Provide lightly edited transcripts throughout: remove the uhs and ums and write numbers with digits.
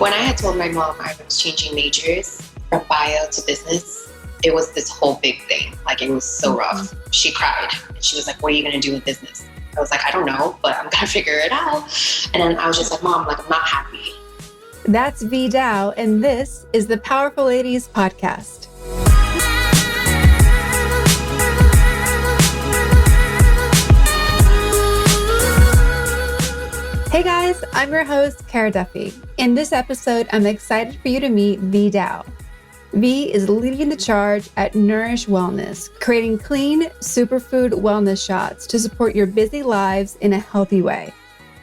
When I had told my mom I was changing majors from bio to business, it was this whole big thing. Like, it was so rough. She cried and she was like, "What are you going to do with business?" I was like, "I don't know, but I'm going to figure it out." And then I was just like, "Mom, like, I'm not happy." That's V Dow, and this is the Powerful Ladies Podcast. Hey guys, I'm your host, Cara Duffy. In this episode, I'm excited for you to meet V Dow. V is leading the charge at Nurish Wellness, creating clean superfood wellness shots to support your busy lives in a healthy way.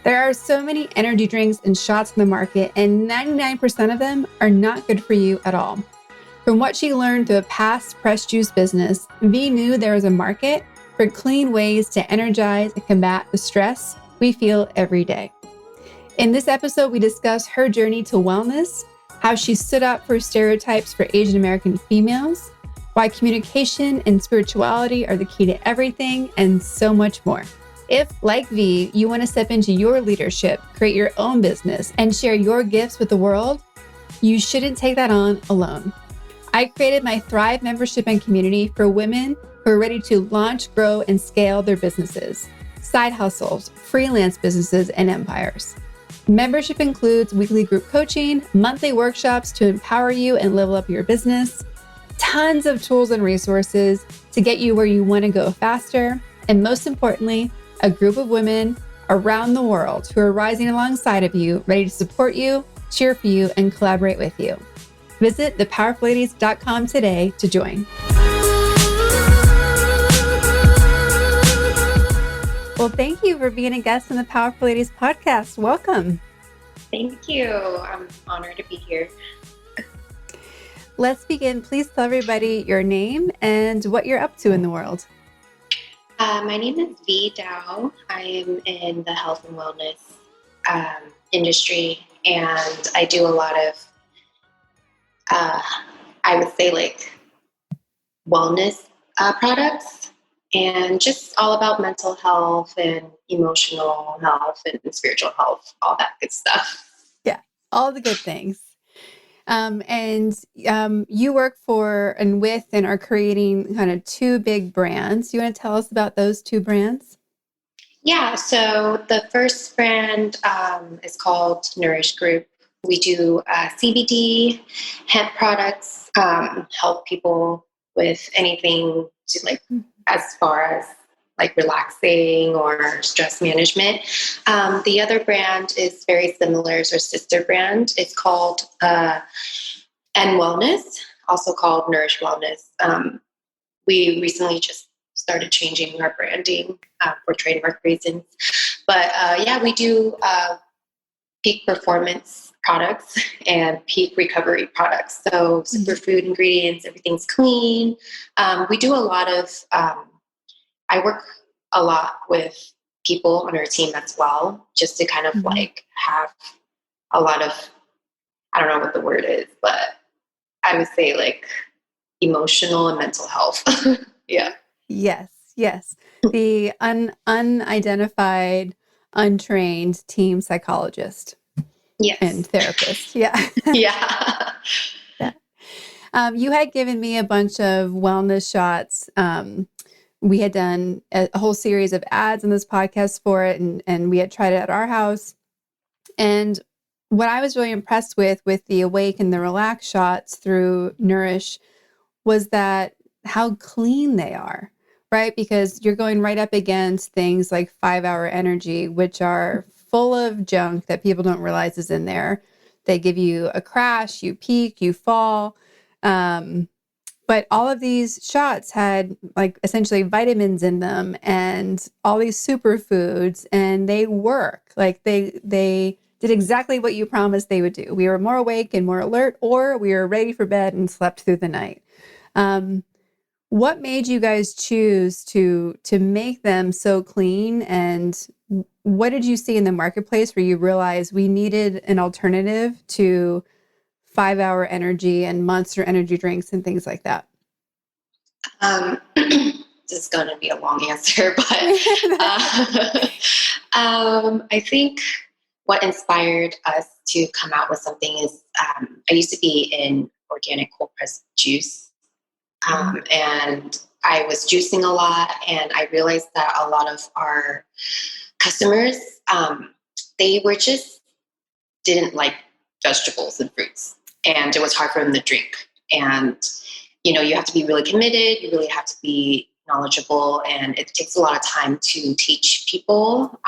There are so many energy drinks and shots in the market, and 99% of them are not good for you at all. From what she learned through a past pressed juice business, V knew there was a market for clean ways to energize and combat the stress we feel every day. In this episode, we discuss her journey to wellness, how she stood up for stereotypes for Asian American females, why communication and spirituality are the key to everything, and so much more. If, like V, you want to step into your leadership, create your own business, and share your gifts with the world, you shouldn't take that on alone. I created my Thrive membership and community for women who are ready to launch, grow, and scale their businesses, side hustles, freelance businesses, and empires. Membership includes weekly group coaching, monthly workshops to empower you and level up your business, tons of tools and resources to get you where you want to go faster, and most importantly, a group of women around the world who are rising alongside of you, ready to support you, cheer for you, and collaborate with you. Visit thepowerfulladies.com today to join. Well, thank you for being a guest on the Powerful Ladies Podcast. Welcome. Thank you. I'm honored to be here. Let's begin. Please tell everybody your name and what you're up to in the world. My name is V Dow. I am in the health and wellness industry, and I do a lot of, I would say, like, wellness products, and just all about mental health and emotional health and spiritual health, all that good stuff. Yeah, all the good things. You work for and with and are creating kind of two big brands. You want to tell us about those two brands? Yeah, so the first brand is called Nurish Group. We do CBD hemp products, help people with anything to, like, as far as like relaxing or stress management. The other brand is very similar, it's our sister brand. It's called N Wellness, also called Nurish Wellness. We recently just started changing our branding for trademark reasons. But yeah, we do peak performance products and peak recovery products. So superfood ingredients, everything's clean. We do a lot of, I work a lot with people on our team as well, just to kind of like have a lot of, I don't know what the word is, but I would say like emotional and mental health. Yeah. Yes. The unidentified, untrained team psychologist. Yes. And therapist. Yeah. Yeah. You had given me a bunch of wellness shots. We had done a whole series of ads on this podcast for it, and we had tried it at our house. And what I was really impressed with the Awake and the Relax shots through Nurish was that how clean they are, right? Because you're going right up against things like 5 Hour Energy, which are full of junk that people don't realize is in there. They give you a crash, you peak, you fall. But all of these shots had like essentially vitamins in them and all these superfoods, and they work. Like they did exactly what you promised they would do. We were more awake and more alert, or we were ready for bed and slept through the night. What made you guys choose to make them so clean, and what did you see in the marketplace where you realized we needed an alternative to 5 Hour Energy and Monster energy drinks and things like that? This is going to be a long answer, but I think what inspired us to come out with something is I used to be in organic cold pressed juice. And I was juicing a lot, and I realized that a lot of our customers, they were just didn't like vegetables and fruits, and it was hard for them to drink. And, you have to be really committed. You really have to be knowledgeable, and it takes a lot of time to teach people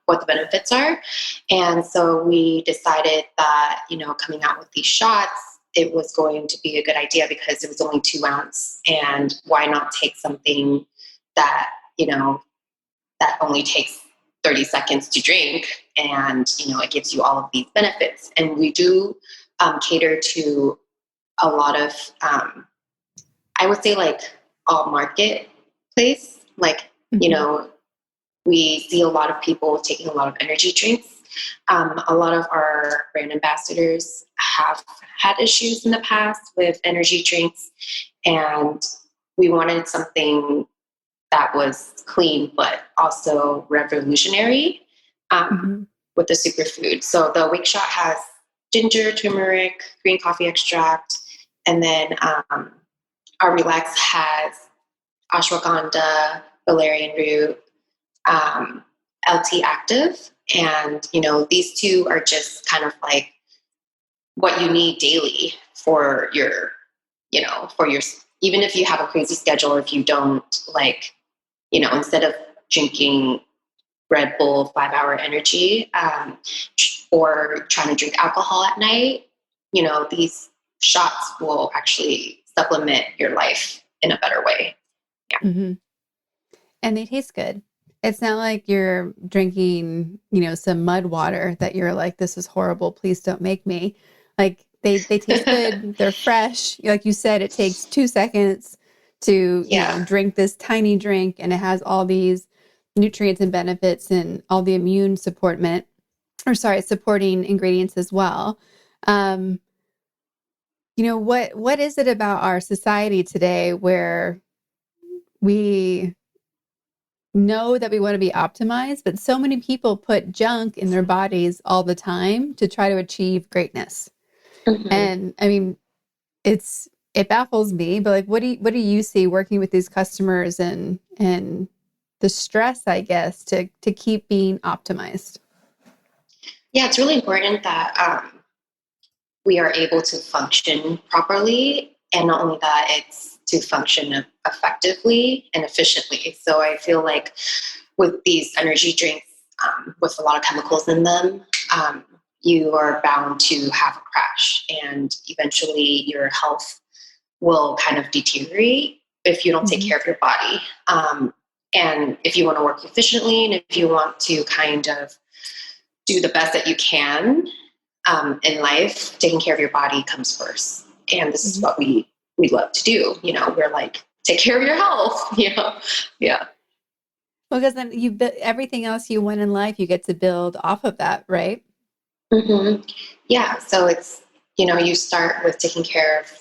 what the benefits are. And so we decided that, coming out with these shots, it was going to be a good idea because it was only 2 ounce. And why not take something that, that only takes 30 seconds to drink, and, it gives you all of these benefits. And we do cater to a lot of, I would say like all marketplace, like, we see a lot of people taking a lot of energy drinks. A lot of our brand ambassadors have had issues in the past with energy drinks, and we wanted something that was clean but also revolutionary with the superfood. So the Wake Shot has ginger, turmeric, green coffee extract, and then our Relax has ashwagandha, valerian root, LT active. And, these two are just kind of like what you need daily for your, even if you have a crazy schedule, if you don't like, instead of drinking Red Bull 5-hour energy, or trying to drink alcohol at night, these shots will actually supplement your life in a better way. Yeah. And they taste good. It's not like you're drinking, some mud water that you're like, this is horrible. Please don't make me. Like they taste good. They're fresh. Like you said, it takes 2 seconds to, drink this tiny drink, and it has all these nutrients and benefits and all the immune supporting ingredients as well. What is it about our society today where we know that we want to be optimized, but so many people put junk in their bodies all the time to try to achieve greatness? And I mean, it baffles me, but like, what do you see working with these customers and the stress, I guess, to keep being optimized? Yeah, it's really important that we are able to function properly, and not only that, it's to function effectively and efficiently. So I feel like with these energy drinks, with a lot of chemicals in them, you are bound to have a crash, and eventually your health will kind of deteriorate if you don't take care of your body. And if you want to work efficiently, and if you want to kind of do the best that you can in life, taking care of your body comes first. And this is what we love to do. We're like, take care of your health, Yeah. Well, because then everything else you want in life, you get to build off of that, right? Yeah. So it's, you start with taking care of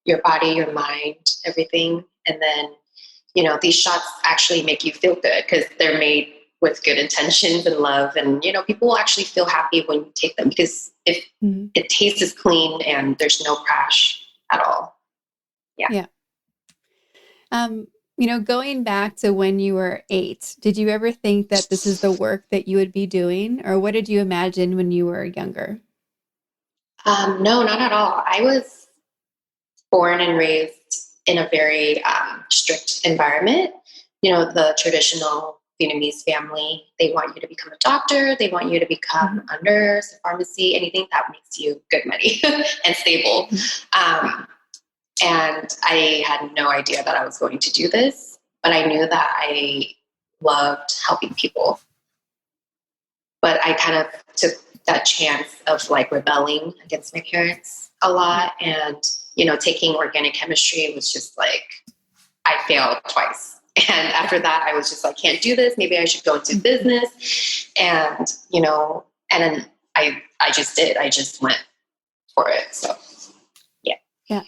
your body, your mind, everything. And then, these shots actually make you feel good because they're made with good intentions and love. And, people will actually feel happy when you take them because if it tastes clean and there's no crash at all. Yeah. Going back to when you were 8, did you ever think that this is the work that you would be doing, or what did you imagine when you were younger? No, not at all. I was born and raised in a very strict environment. The traditional Vietnamese family, they want you to become a doctor. They want you to become a nurse, a pharmacy, anything that makes you good money and stable. And I had no idea that I was going to do this, but I knew that I loved helping people. But I kind of took that chance of like rebelling against my parents a lot. And, taking organic chemistry was just like, I failed twice. And after that, I was just like, can't do this. Maybe I should go into business. And, and then I just did. I just went for it. So, yeah. Yeah.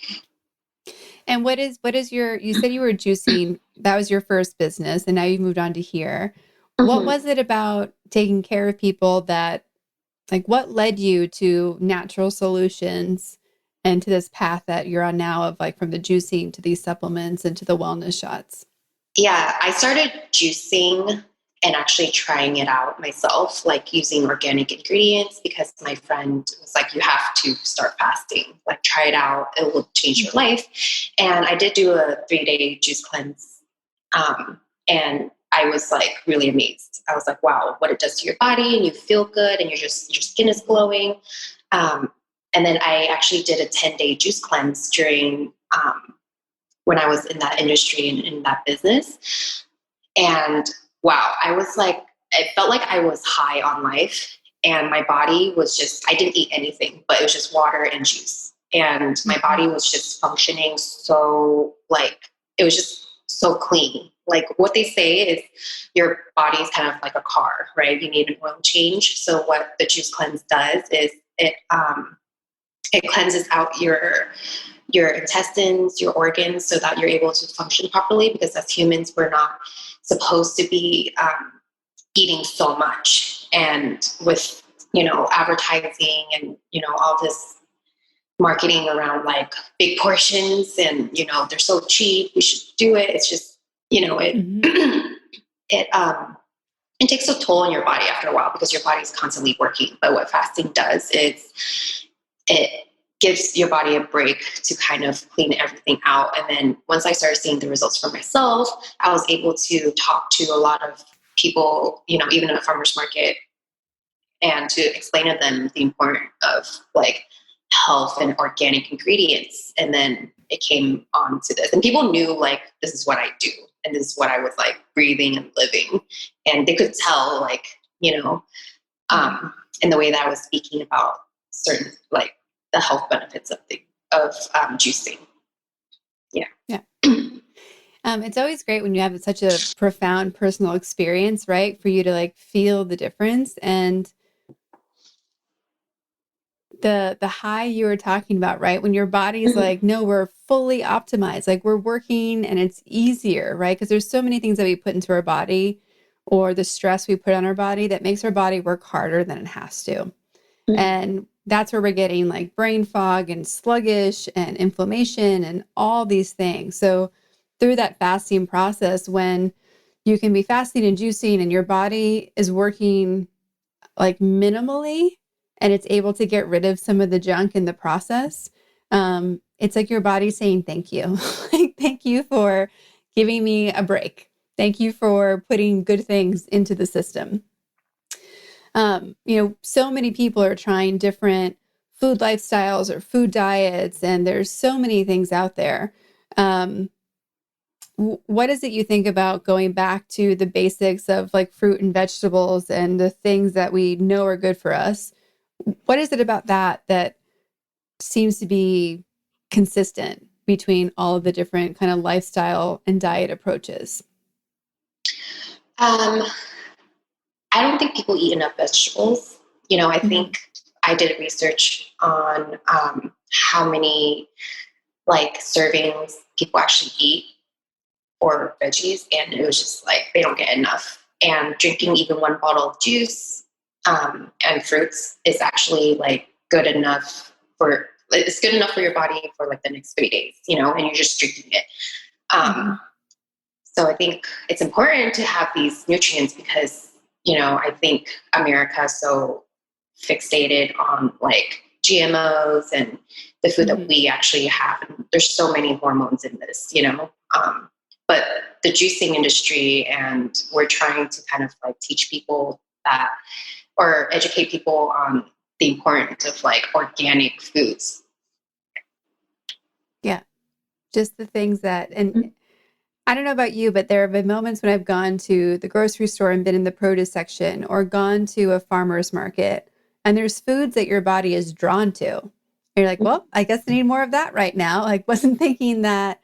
And what is you said you were juicing, that was your first business, and now you've moved on to here. What was it about taking care of people that Like, what led you to natural solutions and to this path that you're on now of like from the juicing to these supplements and to the wellness shots? Yeah, I started juicing and actually trying it out myself, like using organic ingredients because my friend was like, you have to start fasting, like try it out. It will change your life. And I did do a 3-day juice cleanse. And I was like really amazed. I was like, wow, what it does to your body, and you feel good and your skin is glowing. And then I actually did a 10-day juice cleanse during, when I was in that industry and in that business. And wow, I was like, it felt like I was high on life. And my body was just, I didn't eat anything, but it was just water and juice. And my body was just functioning so, like, it was just so clean. Like what they say is your body is kind of like a car, right? You need an oil change. So what the juice cleanse does is it cleanses out your intestines, your organs, so that you're able to function properly. Because as humans, we're not supposed to be eating so much. And with advertising and all this marketing around like big portions and they're so cheap, we should do it. It's just it takes a toll on your body after a while because your body's constantly working. But what fasting does is it gives your body a break to kind of clean everything out. And then once I started seeing the results for myself, I was able to talk to a lot of people, even in a farmer's market, and to explain to them the importance of like health and organic ingredients. And then it came on to this. And people knew like, this is what I do. And this is what I was like breathing and living. And they could tell like, in the way that I was speaking about certain like the health benefits of juicing. Yeah. Yeah. It's always great when you have such a profound personal experience, right? For you to like feel the difference. And the high you were talking about, right? When your body's like, no, we're fully optimized, like we're working and it's easier, right? Because there's so many things that we put into our body or the stress we put on our body that makes our body work harder than it has to. And that's where we're getting like brain fog and sluggish and inflammation and all these things. So through that fasting process, when you can be fasting and juicing and your body is working like minimally and it's able to get rid of some of the junk in the process, it's like your body saying thank you. Like, thank you for giving me a break. Thank you for putting good things into the system. So many people are trying different food lifestyles or food diets, and there's so many things out there. What is it you think about going back to the basics of like fruit and vegetables and the things that we know are good for us? What is it about that seems to be consistent between all of the different kind of lifestyle and diet approaches? I don't think people eat enough vegetables. I think I did research on how many like servings people actually eat or veggies, and it was just like they don't get enough. And drinking even one bottle of juice and fruits is actually like it's good enough for your body for like the next 3 days, and you're just drinking it. So I think it's important to have these nutrients because I think America is so fixated on like GMOs and the food that we actually have. And there's so many hormones in this, but the juicing industry, and we're trying to kind of like teach people that or educate people on the importance of like organic foods. Yeah. Just the things that, and I don't know about you, but there have been moments when I've gone to the grocery store and been in the produce section or gone to a farmer's market, and there's foods that your body is drawn to. And you're like, well, I guess I need more of that right now. Like, wasn't thinking that,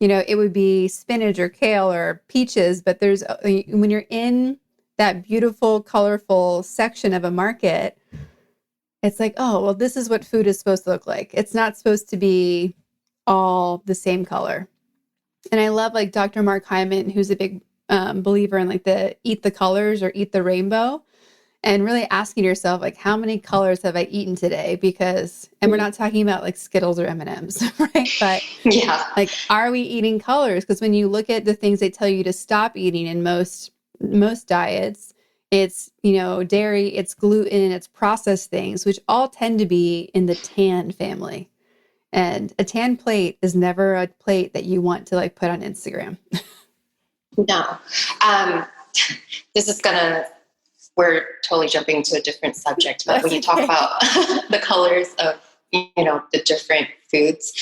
it would be spinach or kale or peaches, but when you're in that beautiful, colorful section of a market, it's like, oh, well, this is what food is supposed to look like. It's not supposed to be all the same color. And I love like Dr. Mark Hyman, who's a big believer in like the eat the colors or eat the rainbow. and really asking yourself, like, how many colors have I eaten today? And we're not talking about like Skittles or M&Ms, right? But Yeah. like, are we eating colors? Because when you look at the things they tell you to stop eating in most diets, it's, dairy, it's gluten, it's processed things, which all tend to be in the tan family. And a tan plate is never a plate that you want to like put on Instagram. No. Um, this is we're totally jumping to a different subject, but when you talk about the colors of, the different foods,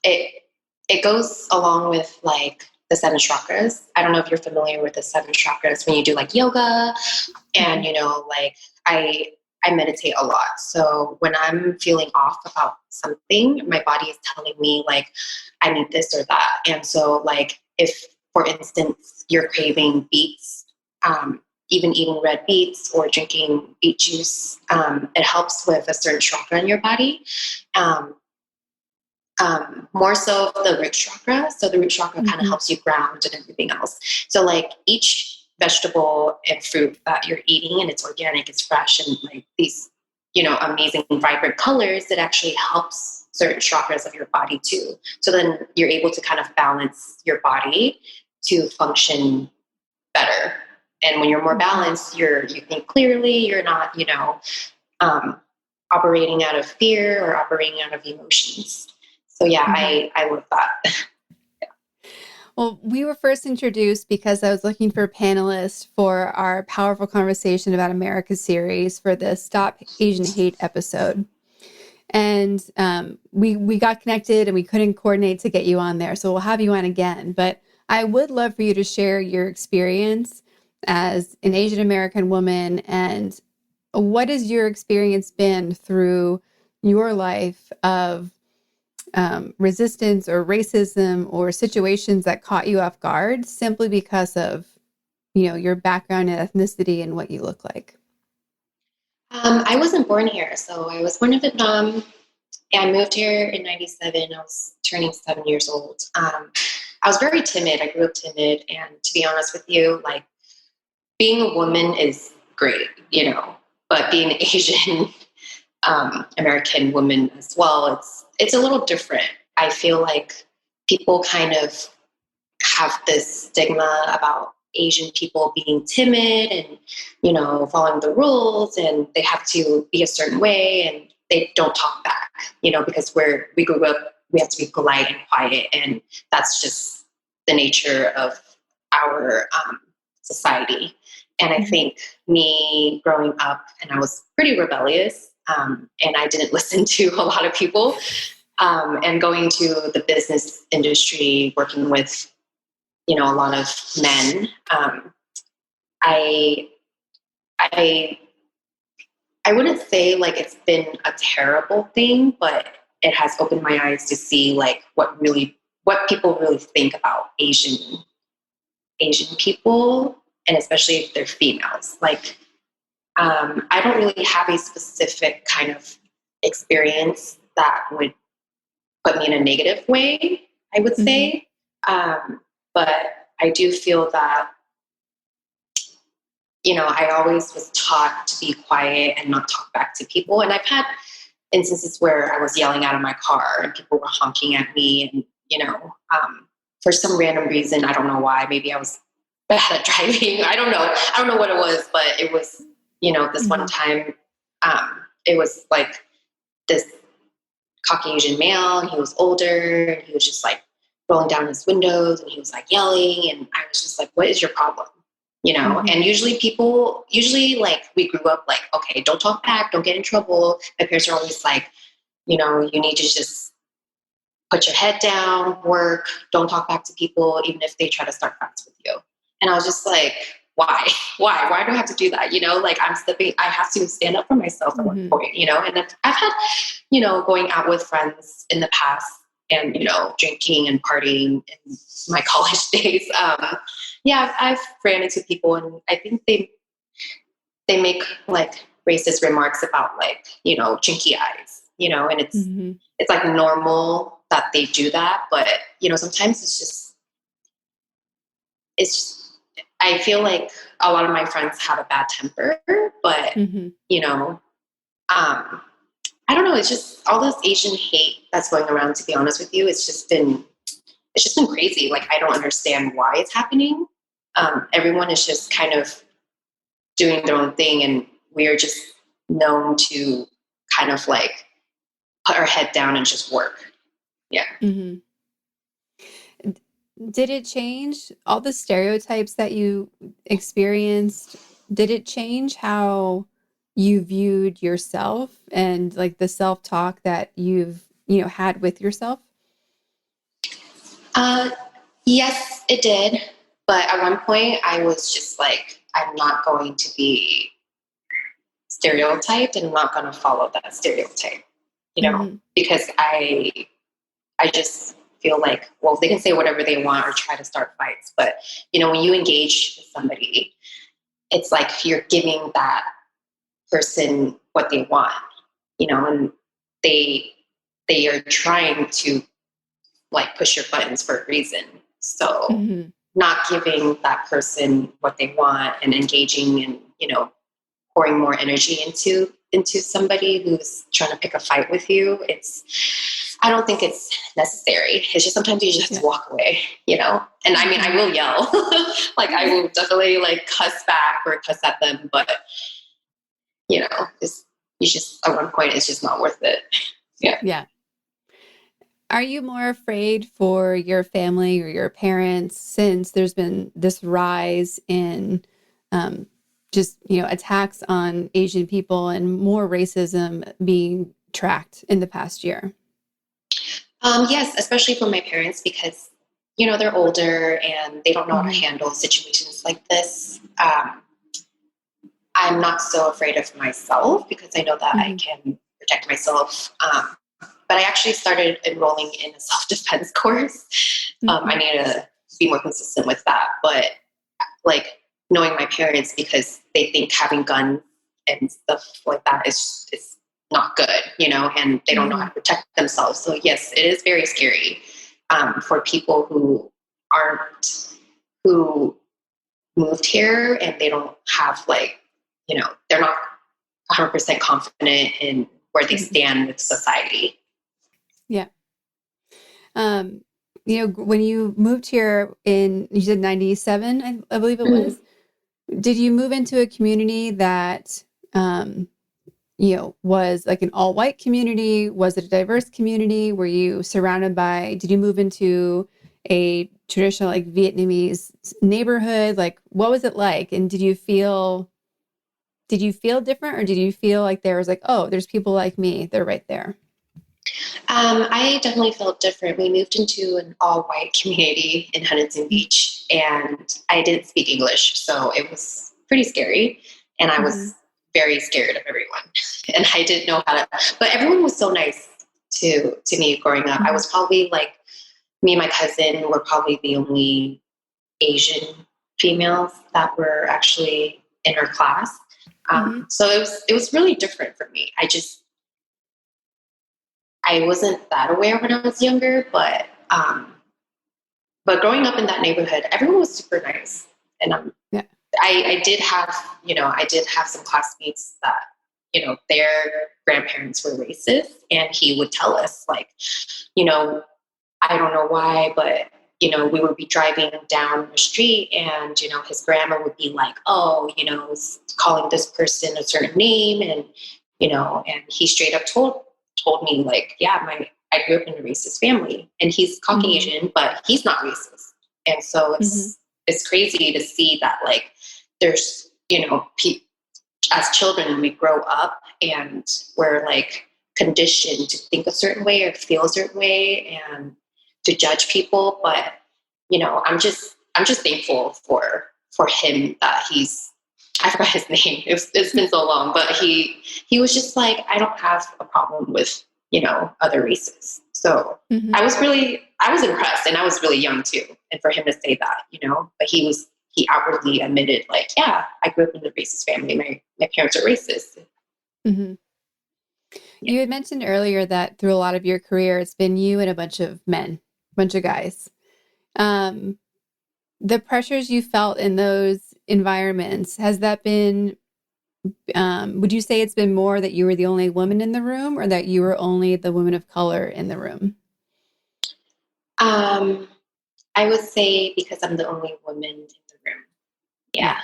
it goes along with like the seven chakras. I don't know if you're familiar with the seven chakras when you do like yoga and, like I meditate a lot. So when I'm feeling off about something, my body is telling me like, I need this or that. And so like, if, for instance, you're craving beets, even eating red beets or drinking beet juice, it helps with a certain chakra in your body. More so the root chakra. So the root chakra kind of helps you ground and everything else. So like each vegetable and fruit that you're eating, and it's organic, it's fresh, and like these, amazing vibrant colors, it actually helps certain chakras of your body too. So then you're able to kind of balance your body to function better. And when you're more balanced, you think clearly, you're not, operating out of fear or operating out of emotions. So yeah, I love that. Well, we were first introduced because I was looking for panelists for our Powerful Conversation About America series for the Stop Asian Hate episode. And we got connected and we couldn't coordinate to get you on there. So we'll have you on again. But I would love for you to share your experience as an Asian American woman, and what has your experience been through your life of resistance or racism or situations that caught you off guard simply because of, your background and ethnicity and what you look like? I wasn't born here. So I was born in Vietnam. I moved here in 97. I was turning 7 years old. I was very timid. I grew up timid. And to be honest with you, like being a woman is great, but being an Asian American woman as well, it's a little different. I feel like people kind of have this stigma about Asian people being timid and, following the rules, and they have to be a certain way and they don't talk back, because we grew up, we have to be polite and quiet. And that's just the nature of our society. And I think me growing up, and I was pretty rebellious, and I didn't listen to a lot of people, and going to the business industry, working with, a lot of men. I wouldn't say like it's been a terrible thing, but it has opened my eyes to see like what people really think about Asian people, and especially if they're females. Like, I don't really have a specific kind of experience that would put me in a negative way, I would say. But I do feel that, I always was taught to be quiet and not talk back to people. And I've had instances where I was yelling out of my car and people were honking at me, and, for some random reason, I don't know why, maybe I was bad at driving. I don't know what it was, but it was, this one time, it was like this Caucasian male, and he was older, and he was just like rolling down his windows, and he was like yelling, and I was just like, what is your problem? And usually like we grew up like, okay, don't talk back, don't get in trouble. My parents are always like, you need to just put your head down, work, don't talk back to people, even if they try to start fights with you. And I was just like, why do I have to do that? Like I have to stand up for myself at one point, and I've had, going out with friends in the past and, drinking and partying in my college days. I've ran into people, and I think they make like racist remarks about like, chinky eyes, and it's like normal that they do that. But, sometimes I feel like a lot of my friends have a bad temper, but Mm-hmm. you know, I don't know. It's just all this Asian hate that's going around, to be honest with you. It's just been crazy. Like, I don't understand why it's happening. Everyone is just kind of doing their own thing, and we are just known to kind of like put our head down and just work. Yeah. Mm-hmm. Did it change all the stereotypes that you experienced? Did it change how you viewed yourself and like the self-talk that you've had with yourself? Uh, yes, it did. But at one point, I was just like, I'm not going to be stereotyped, and I'm not going to follow that stereotype, Mm-hmm. because I just feel like, well, they can say whatever they want or try to start fights, but when you engage with somebody, it's like you're giving that person what they want, and they they are trying to like push your buttons for a reason. So Mm-hmm. not giving that person what they want and engaging and pouring more energy into somebody who's trying to pick a fight with you, I don't think it's necessary. It's just sometimes you just have to walk away, and I mean, I will yell. Like, I will definitely like cuss back or cuss at them, but you just at one point it's just not worth it. Yeah. Yeah. Are you more afraid for your family or your parents since there's been this rise in um, just, attacks on Asian people and more racism being tracked in the past year? Yes, especially for my parents, because they're older and they don't know how to Mm-hmm. handle situations like this. I'm not so afraid of myself because I know that I Mm-hmm. can protect myself. But I actually started enrolling in a self-defense course. I Mm-hmm. need to be more consistent with that. But like, knowing my parents, because they think having guns and stuff like that is not good, and they don't know how Mm-hmm. to protect themselves. So yes, it is very scary for people who moved here and they don't have like, they're not 100% confident in where they Mm-hmm. stand with society. Yeah. Um, when you moved here you said 97, I believe it Mhm. was. Did you move into a community that, um, was like an all white community? Was it a diverse community? Were you surrounded did you move into a traditional like Vietnamese neighborhood? Like, what was it like? And did you feel different or did you feel like there was like, oh, there's people like me. They're right there. I definitely felt different. We moved into an all-white community in Huntington Beach, and I didn't speak English, so it was pretty scary. And I Mm-hmm. was very scared of everyone, and I didn't know how to. But everyone was so nice to me growing up. I Mm-hmm. was probably like, me and my cousin were probably the only Asian females that were actually in our class. Mm-hmm. So it was really different for me. I wasn't that aware when I was younger, but growing up in that neighborhood, everyone was super nice, and Yeah. I did have some classmates that their grandparents were racist, and he would tell us like, you know, I don't know why, but we would be driving down the street, and his grandma would be like, oh, calling this person a certain name, and and he straight up told me like, yeah, I grew up in a racist family, and he's Mm-hmm. Caucasian, but he's not racist, and so Mm-hmm. it's crazy to see that like there's as children we grow up and we're like conditioned to think a certain way or feel a certain way and to judge people, but I'm just thankful for him that I forgot his name. It's been so long, but he was just like, I don't have a problem with other races. So Mm-hmm. I was impressed, and I was really young too. And for him to say that, but he outwardly admitted like, yeah, I grew up in a racist family. My parents are racist. Mm-hmm. Yeah. You had mentioned earlier that through a lot of your career, it's been you and a bunch of men, bunch of guys. Um, the pressures you felt in those environments, has that been, would you say it's been more that you were the only woman in the room or that you were only the woman of color in the room? I would say because I'm the only woman in the room. Yeah.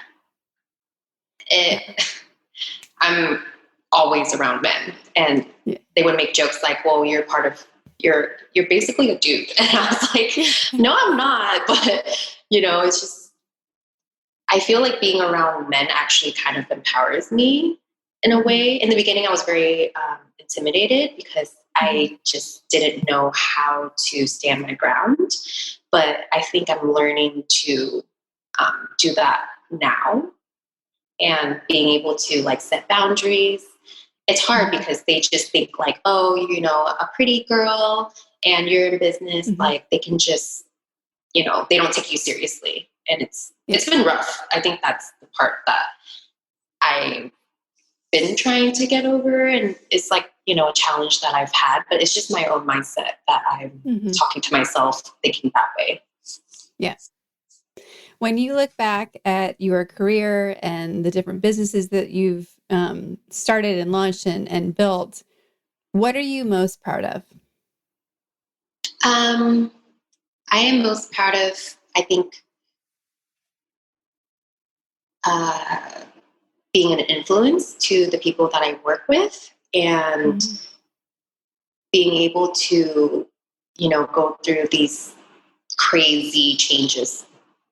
I'm always around men, and they would make jokes like, well, you're basically a dude. And I was like, no, I'm not. But, it's just, I feel like being around men actually kind of empowers me in a way. In the beginning, I was very intimidated because I just didn't know how to stand my ground. But I think I'm learning to do that now, and being able to like set boundaries. It's hard because they just think like, oh, a pretty girl and you're in business, like they can just, they don't take you seriously. And it's been rough. I think that's the part that I've been trying to get over. And it's like, a challenge that I've had, but it's just my own mindset that I'm talking to myself, thinking that way. Yes. When you look back at your career and the different businesses that you've started and launched and built, what are you most proud of? I am most proud of, I think, being an influence to the people that I work with, and being able to, go through these crazy changes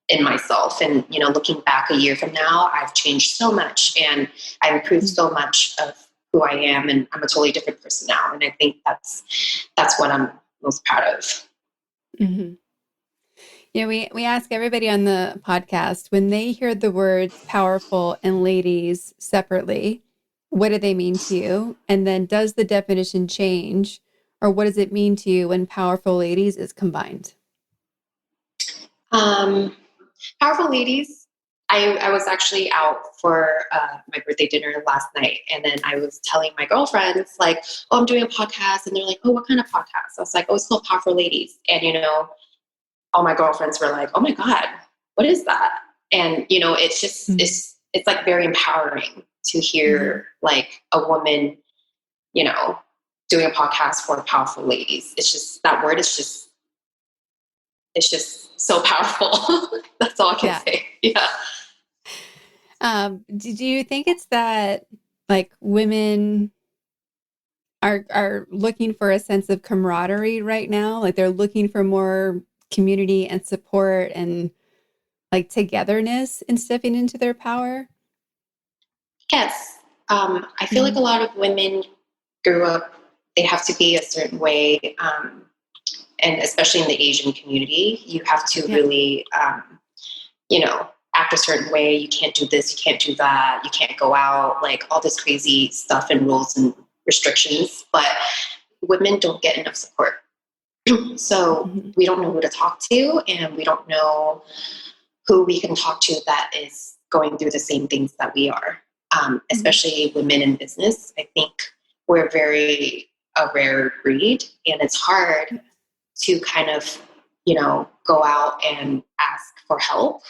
in myself. And, looking back a year from now, I've changed so much and I've improved so much of who I am, and I'm a totally different person now. And I think that's what I'm most proud of. We ask everybody on the podcast, when they hear the words powerful and ladies separately, what do they mean to you? And then does the definition change, or what does it mean to you when powerful ladies is combined? Powerful ladies, I was actually out for my birthday dinner last night, and then I was telling my girlfriends like, oh, I'm doing a podcast, and they're like, oh, what kind of podcast? I was like, oh, it's called Powerful Ladies. And all my girlfriends were like, oh my God, what is that? And it's just it's like very empowering to hear like a woman doing a podcast for powerful ladies. It's just, that word is just, it's just so powerful. That's all I can say. Yeah. Do you think it's that like women are looking for a sense of camaraderie right now? Like they're looking for more community and support and like togetherness in stepping into their power? Yes. I feel like a lot of women grew up, they have to be a certain way. And especially in the Asian community, you have to really, act a certain way. You can't do this, you can't do that, you can't go out, like all this crazy stuff and rules and restrictions. But women don't get enough support. So we don't know who to talk to, and we don't know who we can talk to that is going through the same things that we are. Especially women in business. I think we're a rare breed, and it's hard to kind of, go out and ask for help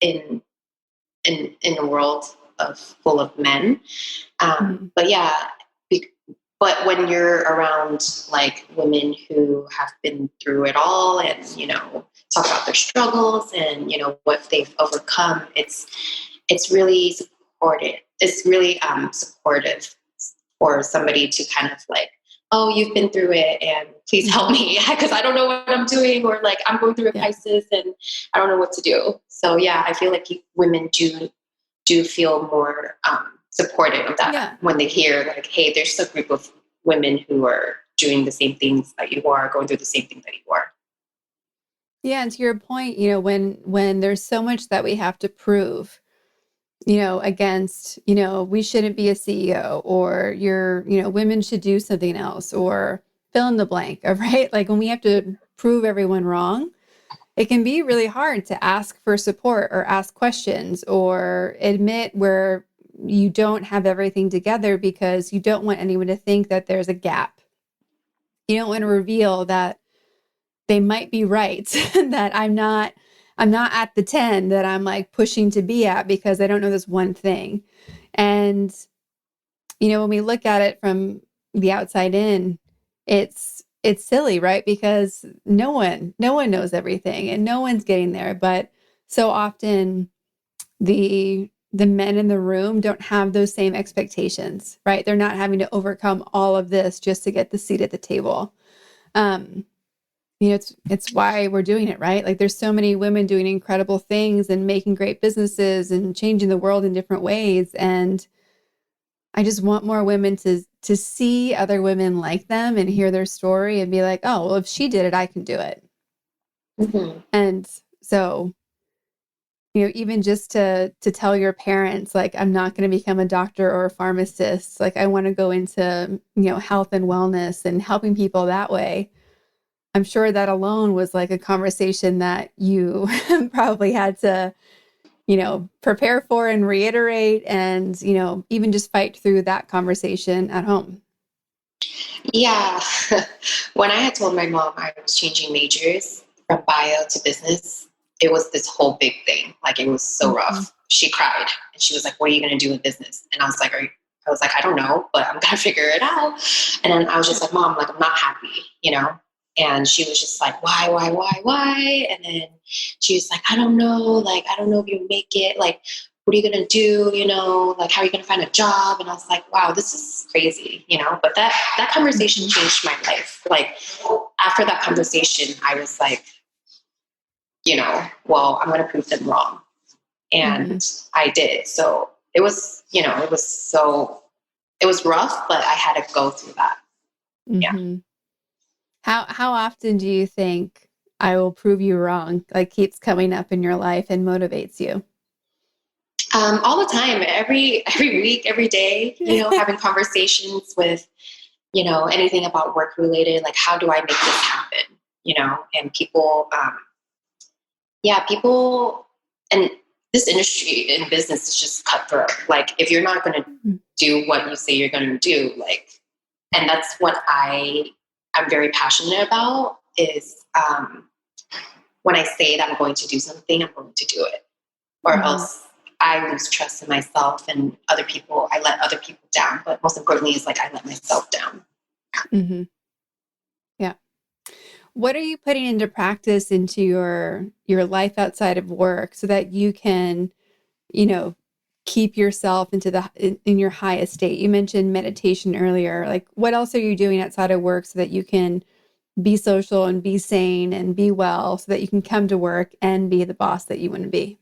in a world full of men. But yeah, but when you're around like women who have been through it all, and talk about their struggles and what they've overcome, it's really supported. It's really supportive for somebody to kind of like, oh, you've been through it and please help me because I don't know what I'm doing, or like I'm going through a crisis and I don't know what to do. So yeah, I feel like women do feel more supportive of that when they hear like, hey, there's a group of women who are doing the same things that you are, going through the same thing that you are. Yeah, and to your point, when there's so much that we have to prove, against, we shouldn't be a CEO, or women should do something else, or fill in the blank, right? Like when we have to prove everyone wrong, it can be really hard to ask for support or ask questions or admit where you don't have everything together, because you don't want anyone to think that there's a gap. You don't want to reveal that they might be right, that I'm not I'm not at the 10 that I'm like pushing to be at because I don't know this one thing. And, when we look at it from the outside in, it's silly, right? Because no one knows everything and no one's getting there. But so often the men in the room don't have those same expectations, right? They're not having to overcome all of this just to get the seat at the table. Um, it's why we're doing it, right? Like there's so many women doing incredible things and making great businesses and changing the world in different ways. And I just want more women to see other women like them and hear their story and be like, oh, well, if she did it, I can do it. Mm-hmm. And so, even just to tell your parents, like, I'm not going to become a doctor or a pharmacist. Like, I want to go into, health and wellness and helping people that way. I'm sure that alone was like a conversation that you probably had to, prepare for and reiterate and, even just fight through that conversation at home. Yeah. When I had told my mom I was changing majors from bio to business, it was this whole big thing. Like it was so rough. She cried and she was like, "What are you going to do with business?" And I was like, I don't know, but I'm going to figure it out. And then I was just like, "Mom, like, I'm not happy. And she was just like, why? And then she was like, I don't know. Like, I don't know if you make it. Like, what are you going to do? Like, how are you going to find a job? And I was like, wow, this is crazy. But that conversation changed my life. Like, after that conversation, I was like, well, I'm going to prove them wrong. And I did. So it was, it was rough, but I had to go through that. Yeah. How often do you think I will prove you wrong, like keeps coming up in your life and motivates you? All the time, every week, every day, having conversations with, anything about work related, like how do I make this happen? And people, people, and this industry in business is just cutthroat. Like if you're not going to do what you say you're going to do, like, and that's what I'm very passionate about is when I say that I'm going to do something, I'm going to do it, or else I lose trust in myself and other people. I let other people down, but most importantly is like I let myself down. Yeah. What are you putting into practice into your life outside of work so that you can, keep yourself in your highest state? You mentioned meditation earlier. Like, what else are you doing outside of work so that you can be social and be sane and be well, so that you can come to work and be the boss that you want to be?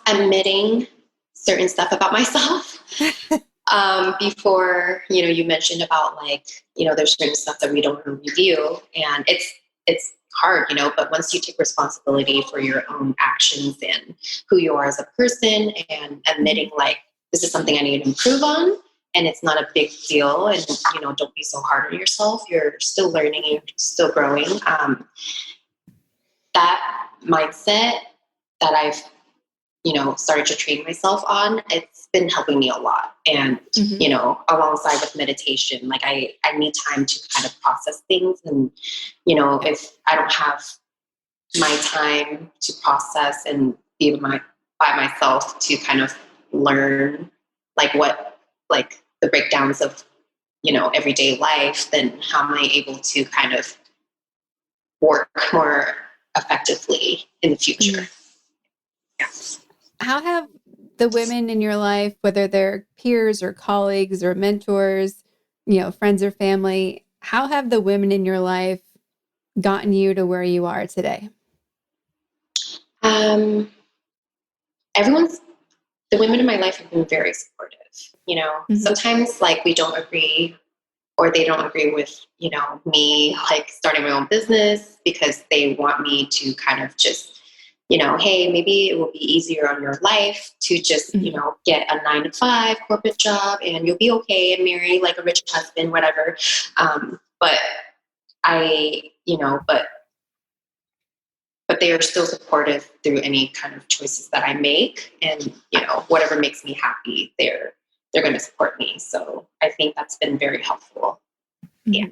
Admitting certain stuff about myself. Before, you mentioned about like, there's certain stuff that we don't review, and it's hard, but once you take responsibility for your own actions and who you are as a person and admitting like, this is something I need to improve on, and it's not a big deal, and, don't be so hard on yourself. You're still learning, you're still growing. That mindset that I've started to train myself on, it's been helping me a lot. And, alongside with meditation, like I need time to kind of process things. And, if I don't have my time to process and be by myself to kind of learn like what, like the breakdowns of, everyday life, then how am I able to kind of work more effectively in the future? Yeah. How have the women in your life, whether they're peers or colleagues or mentors, friends or family, how have the women in your life gotten you to where you are today? The women in my life have been very supportive. Sometimes like we don't agree, or they don't agree with, me like starting my own business because they want me to kind of just, hey, maybe it will be easier on your life to just, get a 9-to-5 corporate job and you'll be okay and marry like a rich husband, whatever. But I, but they are still supportive through any kind of choices that I make, and, whatever makes me happy, they're going to support me. So I think that's been very helpful. Yeah.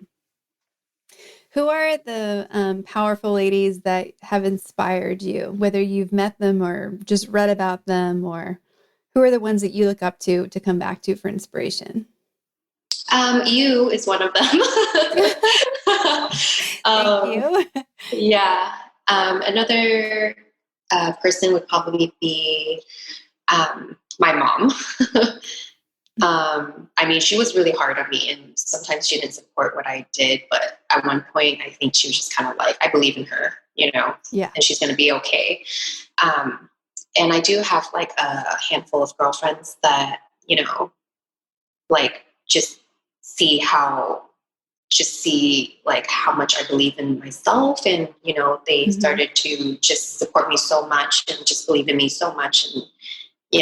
Who are the powerful ladies that have inspired you, whether you've met them or just read about them, or who are the ones that you look up to come back to for inspiration? You is one of them. Thank um, you. yeah. Another person would probably be my mom. I mean, she was really hard on me, and sometimes she didn't support what I did. But at one point, I think she was just kind of like, I believe in her, Yeah. and she's going to be okay. And I do have like a handful of girlfriends that, like see like how much I believe in myself. And, they Mm-hmm. started to just support me so much and just believe in me so much. And,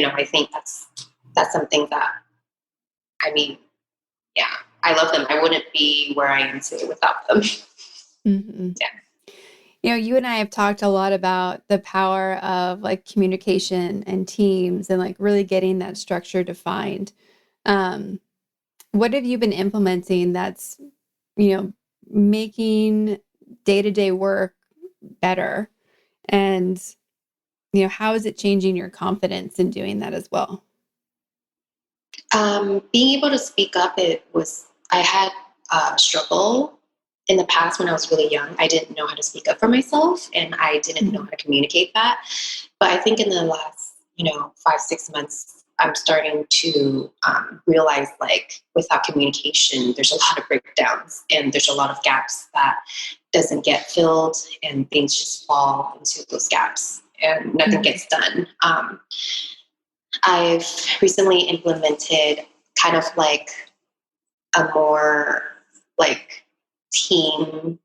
I think that's something that, I mean, yeah, I love them. I wouldn't be where I am today without them. Mm-hmm. Yeah. You and I have talked a lot about the power of like communication and teams and like really getting that structure defined. Um, what have you been implementing that's, you know, making day-to-day work better? And, how is it changing your confidence in doing that as well? Being able to speak up, I had a struggle in the past when I was really young. I didn't know how to speak up for myself, and I didn't know Mm-hmm. how to communicate that. But I think in the last, 5, 6 months, I'm starting to realize like without communication, there's a lot of breakdowns and there's a lot of gaps that doesn't get filled, and things just fall into those gaps and nothing Mm-hmm. gets done. I've recently implemented kind of like a more like team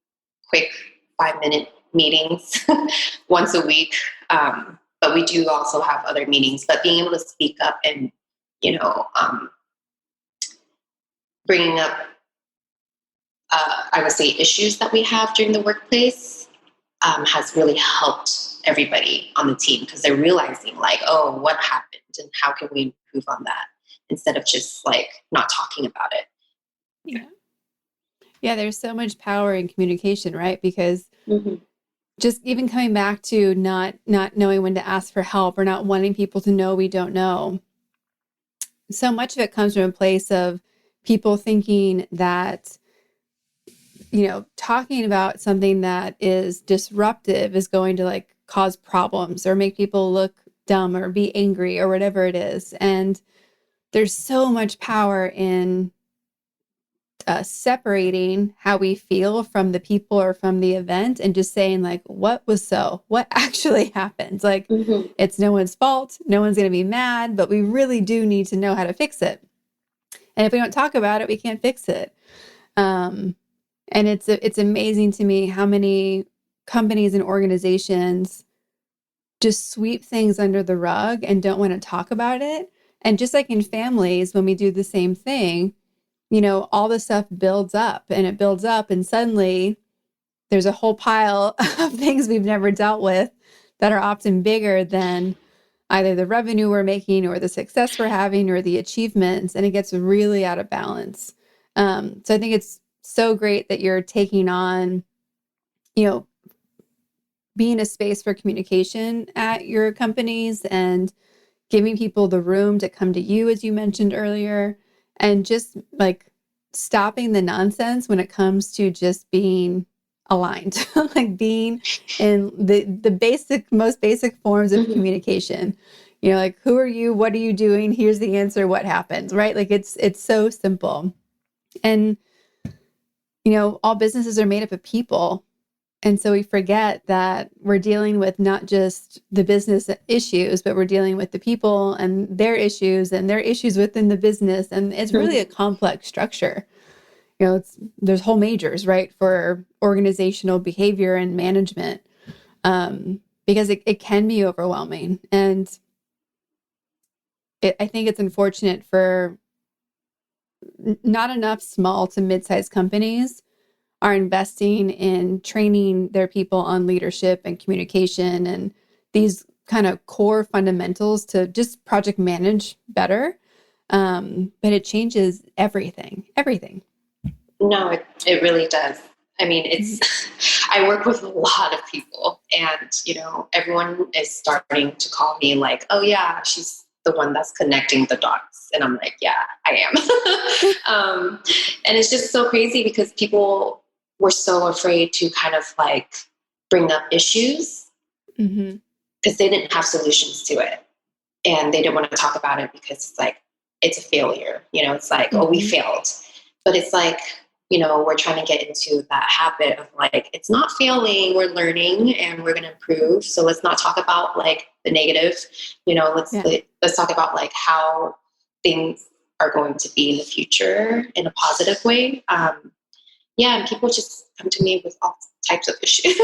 quick 5-minute meetings once a week. But we do also have other meetings, but being able to speak up and, bringing up, I would say, issues that we have during the workplace has really helped everybody on the team because they're realizing like, oh, what happened and how can we improve on that instead of just like not talking about it. Yeah. Yeah, there's so much power in communication, right? Because Mm-hmm. just even coming back to not knowing when to ask for help or not wanting people to know we don't know. So much of it comes from a place of people thinking that, talking about something that is disruptive is going to like cause problems or make people look dumb or be angry or whatever it is. And there's so much power in separating how we feel from the people or from the event and just saying like what actually happened, like Mm-hmm. it's no one's fault, no one's going to be mad, but we really do need to know how to fix it, and if we don't talk about it we can't fix it. And it's amazing to me how many companies and organizations just sweep things under the rug and don't want to talk about it. And just like in families when we do the same thing, all this stuff builds up and it builds up, and suddenly there's a whole pile of things we've never dealt with that are often bigger than either the revenue we're making or the success we're having or the achievements, and it gets really out of balance. So I think it's so great that you're taking on, you know, being a space for communication at your companies and giving people the room to come to you, as you mentioned earlier, and just like stopping the nonsense when it comes to just being aligned, like being in the most basic forms of Mm-hmm. communication. Like, who are you? What are you doing? Here's the answer. What happens? Right? Like it's so simple. And all businesses are made up of people, and so we forget that we're dealing with not just the business issues, but we're dealing with the people and their issues within the business. And it's really a complex structure. There's whole majors, right, for organizational behavior and management, because it can be overwhelming. And I think it's unfortunate for not enough small to mid-sized companies are investing in training their people on leadership and communication and these kind of core fundamentals to just project manage better. But it changes everything. No, it really does. I mean, I work with a lot of people, and, everyone is starting to call me like, oh yeah, she's the one that's connecting the dots. And I'm like, yeah, I am. And it's just so crazy because people were so afraid to kind of like bring up issues because they didn't have solutions to it. And they didn't want to talk about it because it's like, it's a failure. It's like, oh, we failed. But it's like, we're trying to get into that habit of like, it's not failing, we're learning and we're going to improve. So let's not talk about like the negative, let's talk about like how things are going to be in the future in a positive way. And people just come to me with all types of issues.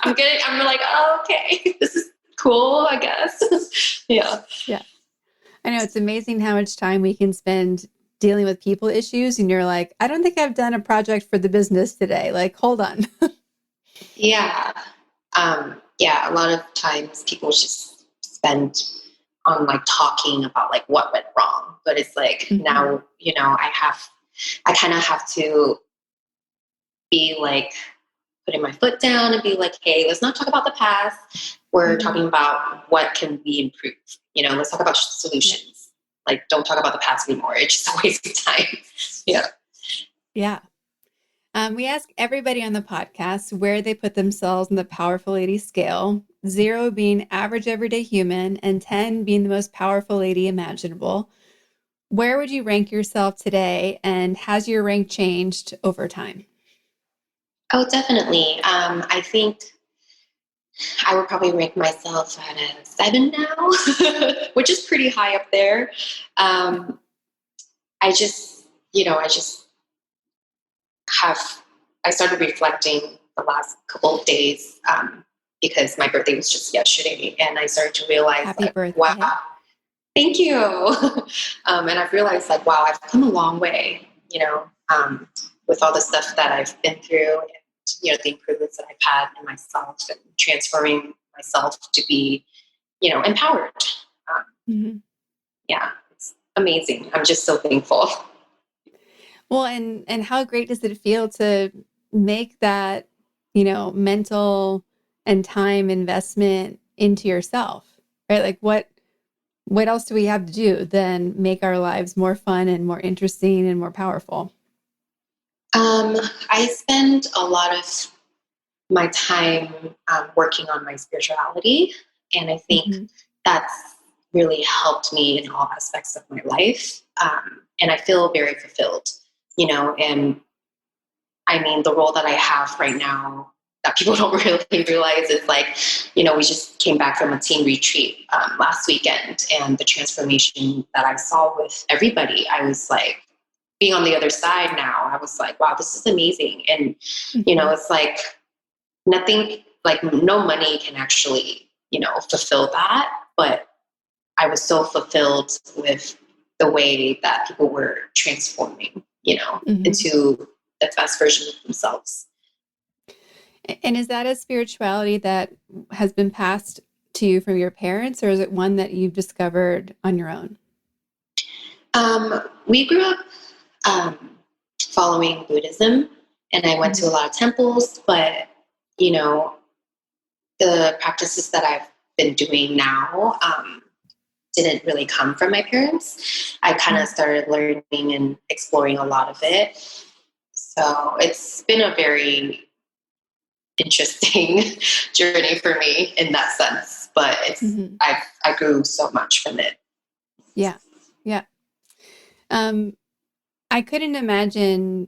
I'm like, oh, okay, this is cool, I guess. Yeah. I know, it's amazing how much time we can spend dealing with people issues, and you're like, I don't think I've done a project for the business today. Like, hold on. Yeah. A lot of times people just spend on like talking about like what went wrong, but it's like now, I kind of have to be like putting my foot down and be like, hey, let's not talk about the past. We're talking about what can be improved. Let's talk about solutions. Like, don't talk about the past anymore. It's just a waste of time. Yeah. Yeah. We ask everybody on the podcast where they put themselves in the powerful lady scale, 0 being average everyday human and 10 being the most powerful lady imaginable. Where would you rank yourself today, and has your rank changed over time? Oh, definitely. I think I would probably rank myself at a 7 now, which is pretty high up there. I just I started reflecting the last couple of days because my birthday was just yesterday, and I started to realize, Happy birthday. wow, thank you. And I've realized like, wow, I've come a long way, with all the stuff that I've been through, and, the improvements that I've had in myself and transforming myself to be, empowered. Yeah, it's amazing. I'm just so thankful. Well, and how great does it feel to make that, mental and time investment into yourself, right? Like what else do we have to do than make our lives more fun and more interesting and more powerful? I spend a lot of my time working on my spirituality, and I think that's really helped me in all aspects of my life. And I feel very fulfilled, and I mean, the role that I have right now that people don't really realize is like, we just came back from a teen retreat last weekend, and the transformation that I saw with everybody, I was like, being on the other side now, I was like, wow, this is amazing. And, it's like nothing, like no money can actually, fulfill that. But I was so fulfilled with the way that people were transforming, into the best version of themselves. And is that a spirituality that has been passed to you from your parents, or is it one that you've discovered on your own? We grew up following Buddhism, and I went to a lot of temples, but, the practices that I've been doing now didn't really come from my parents. I kind of started learning and exploring a lot of it. So it's been a very interesting journey for me in that sense, but it's I grew so much from it. Yeah. I couldn't imagine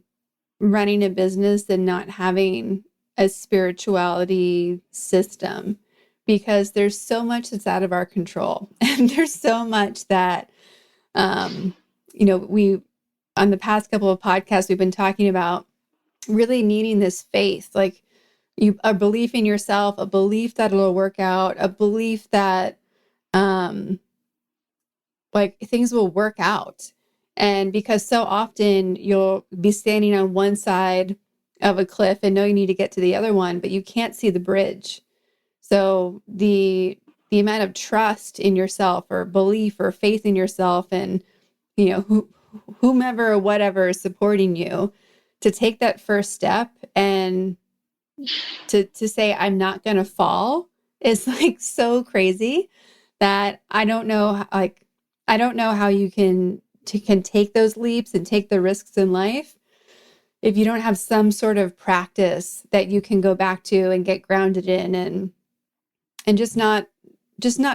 running a business and not having a spirituality system, because there's so much that's out of our control, and there's so much that we on the past couple of podcasts we've been talking about really needing this faith, like a belief in yourself, a belief that it'll work out, a belief that like things will work out. And because so often you'll be standing on one side of a cliff and know you need to get to the other one, but you can't see the bridge. So the amount of trust in yourself or belief or faith in yourself and, whomever or whatever is supporting you to take that first step and to say I'm not going to fall is like so crazy that I don't know, like, I don't know how you can take those leaps and take the risks in life if you don't have some sort of practice that you can go back to and get grounded in, and just not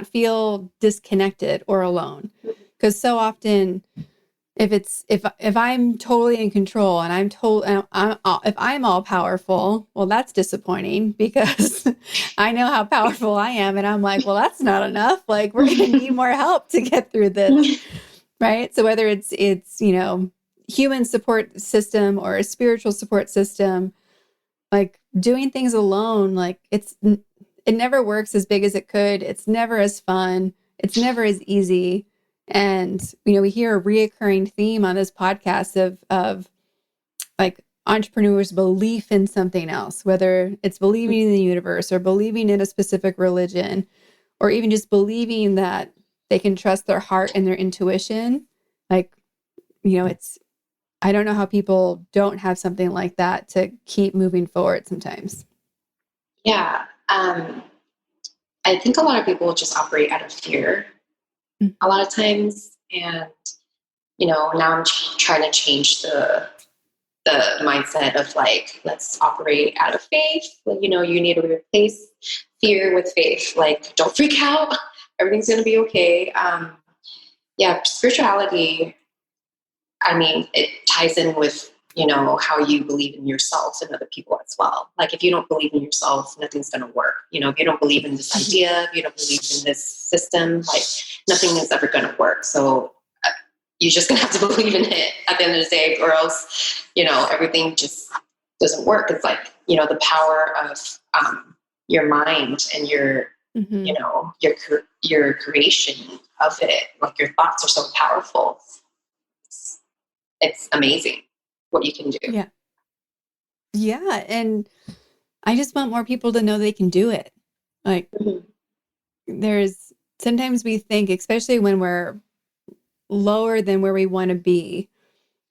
feel disconnected or alone. Because so often, if I'm totally in control and if I'm all powerful, well, that's disappointing because I know how powerful I am, and I'm like, well, that's not enough. Like, we're going to need more help to get through this, right? So whether it's human support system or a spiritual support system, like doing things alone, like it never works as big as it could. It's never as fun. It's never as easy. And, we hear a reoccurring theme on this podcast of like entrepreneurs' belief in something else, whether it's believing in the universe or believing in a specific religion, or even just believing that they can trust their heart and their intuition. Like, I don't know how people don't have something like that to keep moving forward sometimes. Yeah. I think a lot of people just operate out of fear a lot of times. And, now I'm trying to change the mindset of like, let's operate out of faith. You need to replace fear with faith. Like, don't freak out. Everything's going to be okay. Spirituality, I mean, it ties in with, how you believe in yourself and other people as well. Like, if you don't believe in yourself, nothing's going to work. If you don't believe in this idea, if you don't believe in this system, like, nothing is ever going to work. So you're just going to have to believe in it at the end of the day, or else, everything just doesn't work. It's like, the power of your mind and your, your creation of it. Like, your thoughts are so powerful. It's amazing what you can do. Yeah. Yeah. And I just want more people to know they can do it. Like, sometimes we think, especially when we're lower than where we want to be,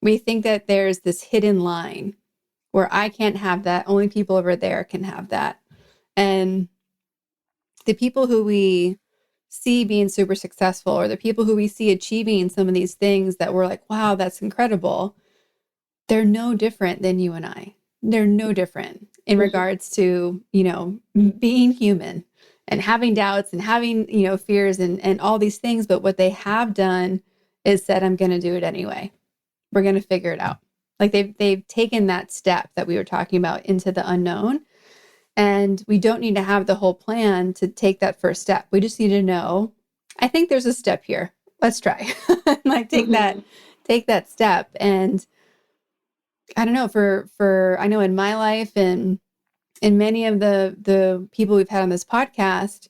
we think that there's this hidden line where I can't have that. Only people over there can have that. And the people who we see being super successful, or the people who we see achieving some of these things that we're like, wow, that's incredible, they're no different than you and I. They're no different in regards to, being human and having doubts and having, fears and all these things. But what they have done is said, I'm going to do it anyway. We're going to figure it out. Like, they've taken that step that we were talking about into the unknown. And we don't need to have the whole plan to take that first step. We just need to know, I think there's a step here. Let's try. Like, take that step. And I don't know, for I know in my life and in many of the people we've had on this podcast,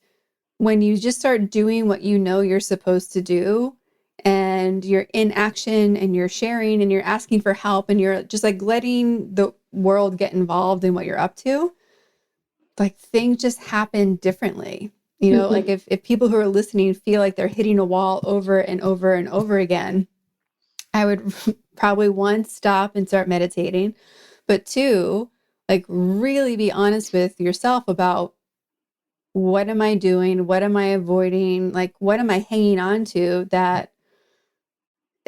when you just start doing what you're supposed to do, and you're in action and you're sharing and you're asking for help and you're just like letting the world get involved in what you're up to, like, things just happen differently. Like, if people who are listening feel like they're hitting a wall over and over and over again, I would probably, one, stop and start meditating, but two, like, really be honest with yourself about, what am I doing? What am I avoiding? Like, what am I hanging on to that,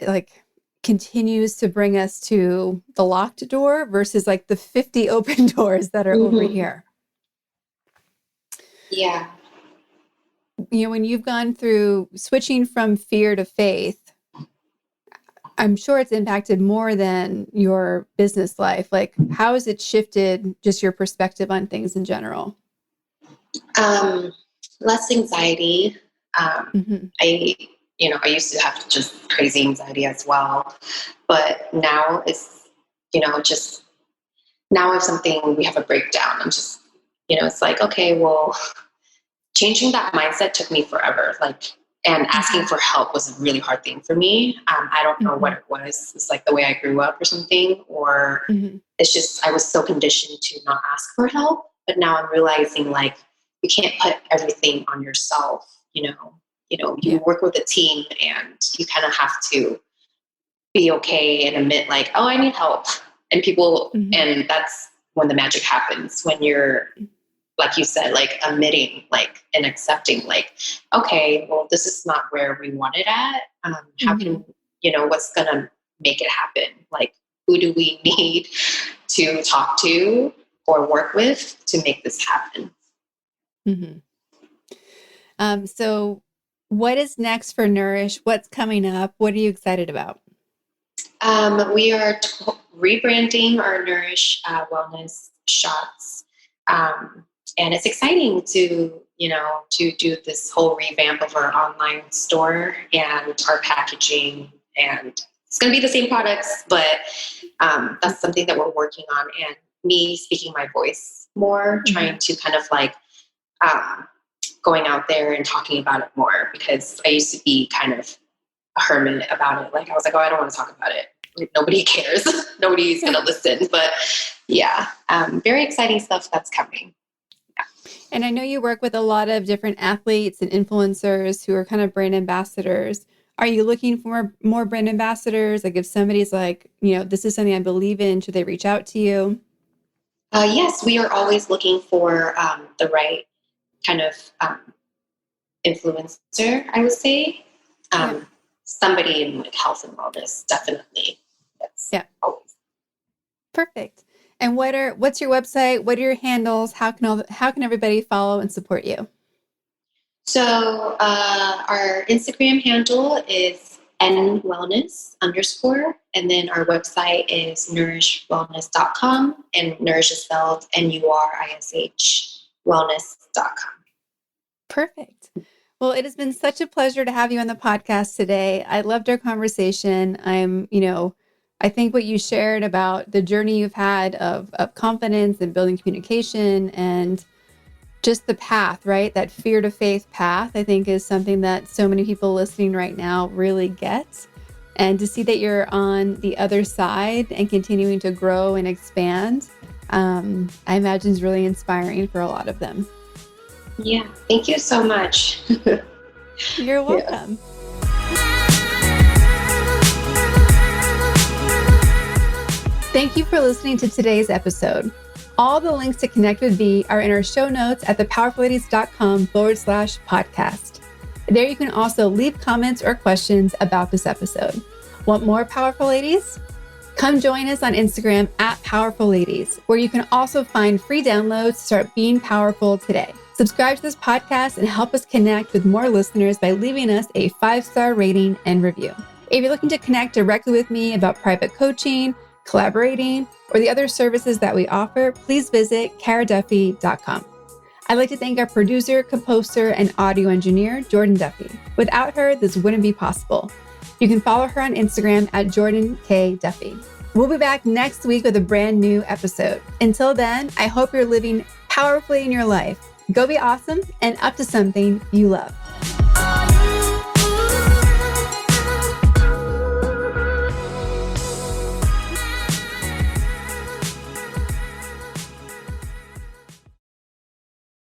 like, continues to bring us to the locked door versus like the 50 open doors that are over here? Yeah. When you've gone through switching from fear to faith, I'm sure it's impacted more than your business life. Like, how has it shifted just your perspective on things in general? Less anxiety. I used to have just crazy anxiety as well, but now it's, just now if something, we have a breakdown, I'm just, it's like, okay, well, changing that mindset took me forever. Like, and asking for help was a really hard thing for me. I don't know what it was. It's like the way I grew up or something, or it's just, I was so conditioned to not ask for help. But now I'm realizing, like, you can't put everything on yourself. You work with a team, and you kind of have to be okay and admit, like, oh, I need help. And people, and that's when the magic happens, when you're, like you said, like admitting, like, and accepting, like, okay, well, this is not where we want it at. How can, what's going to make it happen? Like, who do we need to talk to or work with to make this happen? So what is next for Nurish? What's coming up? What are you excited about? We are rebranding our Nurish wellness shots. And it's exciting to do this whole revamp of our online store and our packaging. And it's going to be the same products, but that's something that we're working on. And me speaking my voice more, trying to kind of like going out there and talking about it more, because I used to be kind of a hermit about it. Like, I was like, oh, I don't want to talk about it. Like, nobody cares. Nobody's going to listen. But yeah, very exciting stuff that's coming. And I know you work with a lot of different athletes and influencers who are kind of brand ambassadors. Are you looking for more brand ambassadors? Like, if somebody's like, this is something I believe in, should they reach out to you? Yes, we are always looking for the right kind of influencer, I would say. Somebody in like health and wellness, definitely. That's always. Perfect. And what's your website? What are your handles? How can everybody follow and support you? So our Instagram handle is nwellness_, and then our website is nourishwellness.com, and Nurish is spelled NURISH wellness.com. Perfect. Well, it has been such a pleasure to have you on the podcast today. I loved our conversation. I think what you shared about the journey you've had of confidence and building communication and just the path, right? That fear to faith path, I think, is something that so many people listening right now really get. And to see that you're on the other side and continuing to grow and expand, I imagine is really inspiring for a lot of them. Yeah. Thank you so much. You're welcome. Yeah. Thank you for listening to today's episode. All the links to connect with V are in our show notes at thepowerfulladies.com/podcast. There you can also leave comments or questions about this episode. Want more Powerful Ladies? Come join us on Instagram at Powerful Ladies, where you can also find free downloads to start being powerful today. Subscribe to this podcast and help us connect with more listeners by leaving us a 5-star rating and review. If you're looking to connect directly with me about private coaching, collaborating, or the other services that we offer, please visit karaduffy.com. I'd like to thank our producer, composer, and audio engineer, Jordan Duffy. Without her, this wouldn't be possible. You can follow her on Instagram at Jordan K. Duffy. We'll be back next week with a brand new episode. Until then, I hope you're living powerfully in your life. Go be awesome and up to something you love.